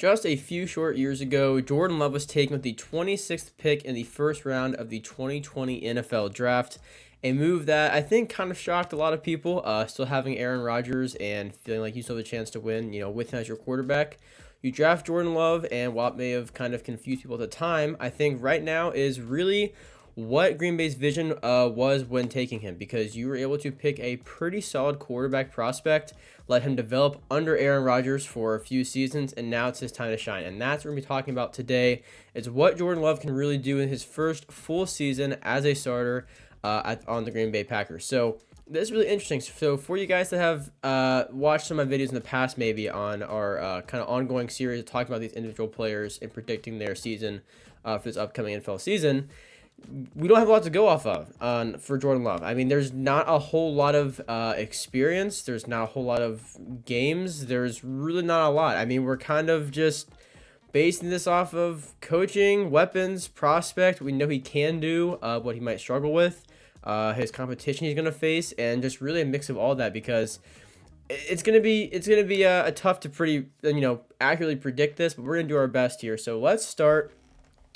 Just a few short years ago, Jordan Love was taken with the 26th pick in the first round of the 2020 NFL Draft. A move that I think kind of shocked a lot of people, still having Aaron Rodgers and feeling like you still have a chance to win, with him as your quarterback. You draft Jordan Love, and while it may have kind of confused people at the time, I think right now is really what Green Bay's vision was when taking him, because you were able to pick a pretty solid quarterback prospect, let him develop under Aaron Rodgers for a few seasons, and now it's his time to shine. And that's what we're going to be talking about today, is what Jordan Love can really do in his first full season as a starter on the Green Bay Packers. So this is really interesting. So for you guys that have watched some of my videos in the past, maybe on our kind of ongoing series talking about these individual players and predicting their season for this upcoming NFL season, we don't have a lot to go off of for Jordan Love. I mean, there's not a whole lot of experience. There's not a whole lot of games. There's really not a lot. I mean, we're kind of just basing this off of coaching, weapons, prospect. We know he can do what he might struggle with, his competition he's going to face, and just really a mix of all that, because it's gonna be a tough to pretty accurately predict this, but we're gonna do our best here. So let's start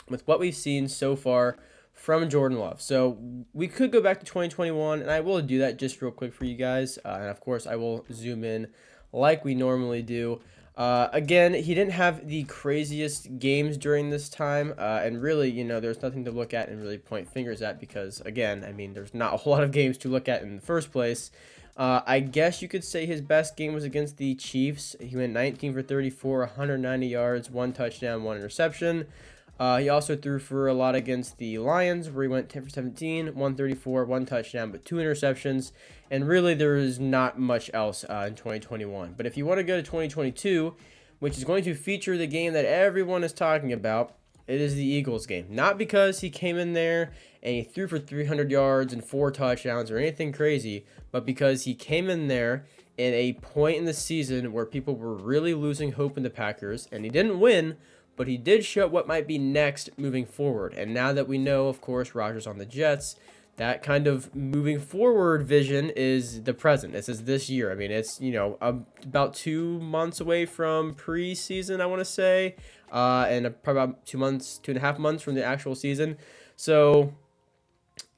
with what we've seen so far from Jordan Love. So we could go back to 2021, and I will do that just real quick for you guys. And of course, I will zoom in like we normally do. Again, he didn't have the craziest games during this time, and really, there's nothing to look at and really point fingers at, because, again, I mean, there's not a whole lot of games to look at in the first place. I guess you could say his best game was against the Chiefs. He went 19 for 34, 190 yards, 1 touchdown, 1 interception. He also threw for a lot against the Lions, where he went 10 for 17, 134, 1 touchdown, but 2 interceptions. And really, there is not much else in 2021. But if you want to go to 2022, which is going to feature the game that everyone is talking about, it is the Eagles game. Not because he came in there and he threw for 300 yards and 4 touchdowns or anything crazy, but because he came in there in a point in the season where people were really losing hope in the Packers, and he didn't win, but he did show what might be next moving forward. And now that we know, of course, Rodgers on the Jets, that kind of moving forward vision is the present. This is this year. I mean, it's, about 2 months away from preseason, I want to say, and probably about 2.5 months from the actual season. So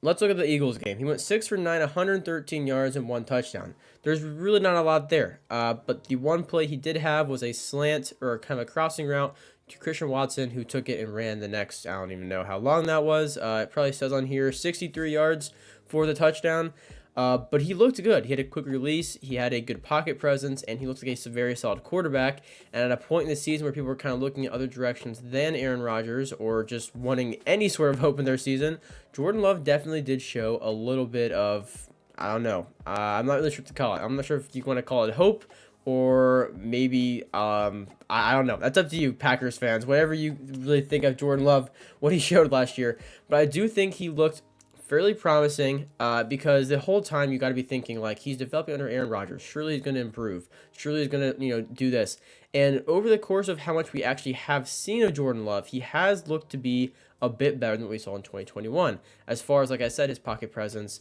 let's look at the Eagles game. He went 6 for 9, 113 yards, and 1 touchdown. There's really not a lot there. But the one play he did have was a slant, or kind of a crossing route, to Christian Watson, who took it and ran the next, I don't even know how long that was. It probably says on here 63 yards for the touchdown. But he looked good. He had a quick release. He had a good pocket presence, and he looked like a very solid quarterback. And at a point in the season where people were kind of looking at other directions than Aaron Rodgers, or just wanting any sort of hope in their season, Jordan Love definitely did show a little bit of, I don't know. I'm not really sure what to call it. I'm not sure if you want to call it hope, or maybe, I don't know. That's up to you, Packers fans. Whatever you really think of Jordan Love, what he showed last year. But I do think he looked fairly promising, because the whole time you got to be thinking, like, he's developing under Aaron Rodgers. Surely he's going to improve. Surely he's going to, do this. And over the course of how much we actually have seen of Jordan Love, he has looked to be a bit better than what we saw in 2021. As far as, like I said, his pocket presence,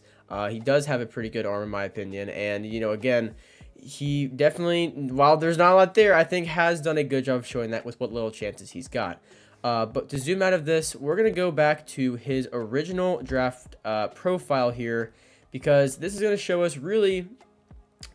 he does have a pretty good arm, in my opinion. And, again, he definitely, while there's not a lot there, I think has done a good job of showing that with what little chances he's got. But to zoom out of this, we're going to go back to his original draft profile here, because this is going to show us really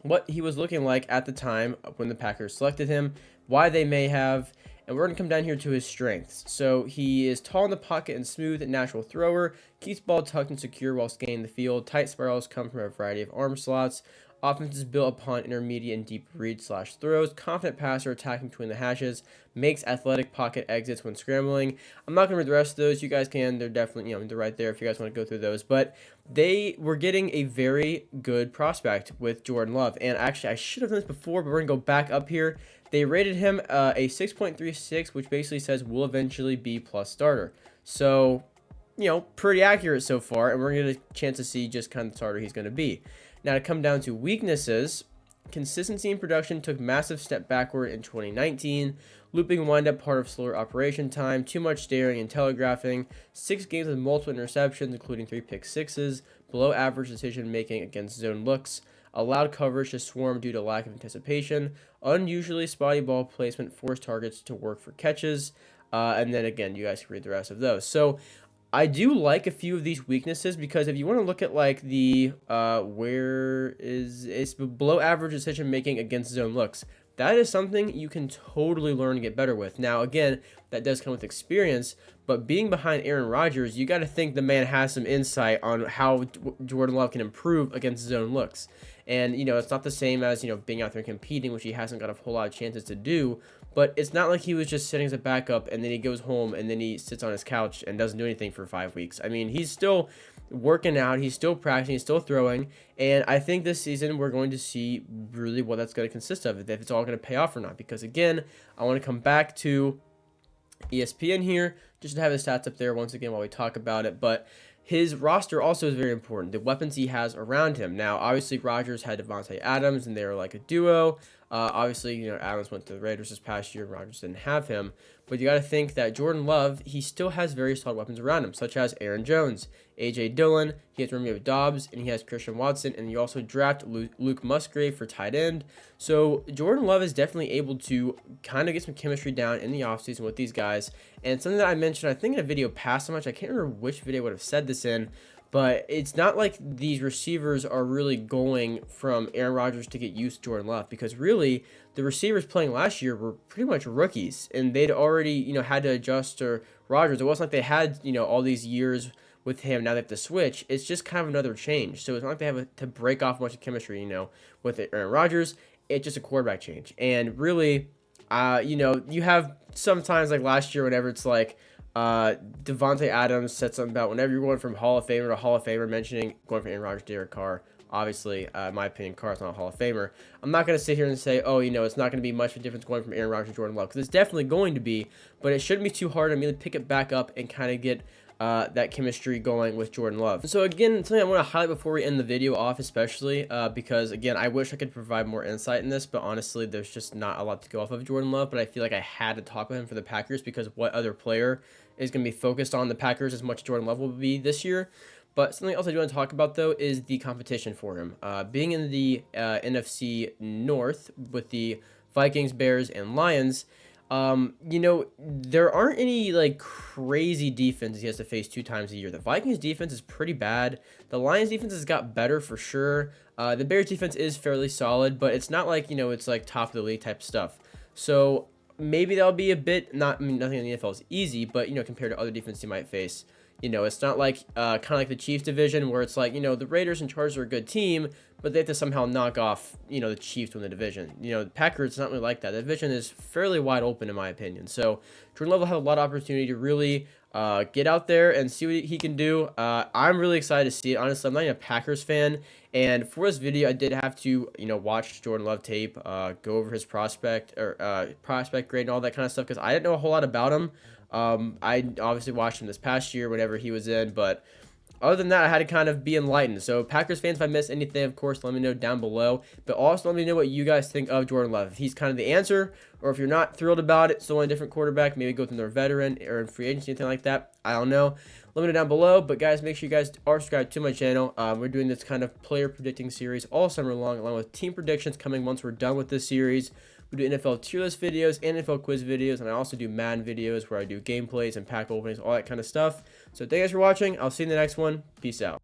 what he was looking like at the time when the Packers selected him, why they may have, and we're going to come down here to his strengths. So he is tall in the pocket and smooth, natural thrower, keeps ball tucked and secure while scanning the field. Tight spirals come from a variety of arm slots. Offense is built upon intermediate and deep read/throws. Confident passer attacking between the hashes. Makes athletic pocket exits when scrambling. I'm not going to read the rest of those. You guys can. They're definitely, they're right there if you guys want to go through those. But they were getting a very good prospect with Jordan Love. And actually, I should have done this before, but we're going to go back up here. They rated him a 6.36, which basically says will eventually be plus starter. So, pretty accurate so far. And we're going to get a chance to see just kind of the starter he's going to be. Now, to come down to weaknesses, consistency in production took massive step backward in 2019. Looping windup part of slower operation time, too much staring and telegraphing, 6 games with multiple interceptions, including 3 pick sixes, below average decision making against zone looks. allowed coverage to swarm due to lack of anticipation, unusually spotty ball placement forced targets to work for catches, and then again, you guys can read the rest of those. So I do like a few of these weaknesses because if you want to look at like the where is it's below average decision making against zone looks, that is something you can totally learn to get better with. Now, again, that does come with experience, but being behind Aaron Rodgers, you got to think the man has some insight on how Jordan Love can improve against zone looks. And, it's not the same as, being out there and competing, which he hasn't got a whole lot of chances to do. But it's not like he was just sitting as a backup and then he goes home and then he sits on his couch and doesn't do anything for 5 weeks. I mean, he's still working out, he's still practicing, he's still throwing, and I think this season we're going to see really what that's going to consist of, if it's all going to pay off or not. Because again, I want to come back to ESPN here just to have his stats up there once again while we talk about it. But his roster also is very important. The weapons he has around him. Now, obviously, Rodgers had Davante Adams, and they were like a duo. Obviously, Adams went to the Raiders this past year, and Rodgers didn't have him. But you got to think that Jordan Love, he still has very solid weapons around him, such as Aaron Jones, A.J. Dillon, he has Romeo Doubs, and he has Christian Watson, and you also draft Luke Musgrave for tight end. So Jordan Love is definitely able to kind of get some chemistry down in the offseason with these guys. And something that I mentioned, I think in a video past so much, I can't remember which video I would have said this in, but it's not like these receivers are really going from Aaron Rodgers to get used to Jordan Love, because really the receivers playing last year were pretty much rookies, and they'd already, had to adjust to Rodgers. It wasn't like they had, all these years with him. Now they have to switch. It's just kind of another change. So it's not like they have to break off a bunch of chemistry, with Aaron Rodgers. It's just a quarterback change. And really, you have sometimes like last year, whenever it's like, Davante Adams said something about whenever you're going from Hall of Famer to Hall of Famer, mentioning going from Aaron Rodgers to Derek Carr. Obviously, in my opinion, Carr's not a Hall of Famer. I'm not going to sit here and say, oh, it's not going to be much of a difference going from Aaron Rodgers to Jordan Love, because it's definitely going to be, but it shouldn't be too hard to immediately pick it back up and kind of get that chemistry going with Jordan Love. So again, something I want to highlight before we end the video off, especially because again, I wish I could provide more insight in this, but honestly, there's just not a lot to go off of Jordan Love. But I feel like I had to talk with him for the Packers, because what other player is going to be focused on the Packers as much as Jordan Love will be this year? But something else I do want to talk about, though, is the competition for him. Being in the NFC North with the Vikings, Bears, and Lions, there aren't any like crazy defenses he has to face 2 times a year. The Vikings defense is pretty bad. The Lions defense has got better for sure. The Bears defense is fairly solid, but it's not like, it's like top of the league type stuff. So maybe that'll be a bit, nothing in the NFL is easy, but, compared to other defenses you might face, it's not like kind of like the Chiefs division where it's like, the Raiders and Chargers are a good team, but they have to somehow knock off, the Chiefs to win the division. The Packers, it's not really like that. The division is fairly wide open, in my opinion. So Jordan Love will have a lot of opportunity to really get out there and see what he can do. I'm really excited to see it. Honestly, I'm not even a Packers fan. And for this video, I did have to, watch Jordan Love tape, go over his prospect grade and all that kind of stuff, because I didn't know a whole lot about him. I obviously watched him this past year whenever he was in, but other than that, I had to kind of be enlightened. So Packers fans, if I missed anything, of course, let me know down below. But also let me know what you guys think of Jordan Love. If he's kind of the answer, or if you're not thrilled about it, still on a different quarterback, maybe go with another veteran or in free agency, anything like that. I don't know. Let me know down below. But guys, make sure you guys are subscribed to my channel. We're doing this kind of player predicting series all summer long, along with team predictions coming once we're done with this series. We do NFL tier list videos and NFL quiz videos, and I also do Madden videos where I do gameplays and pack openings, all that kind of stuff. So thank you guys for watching. I'll see you in the next one. Peace out.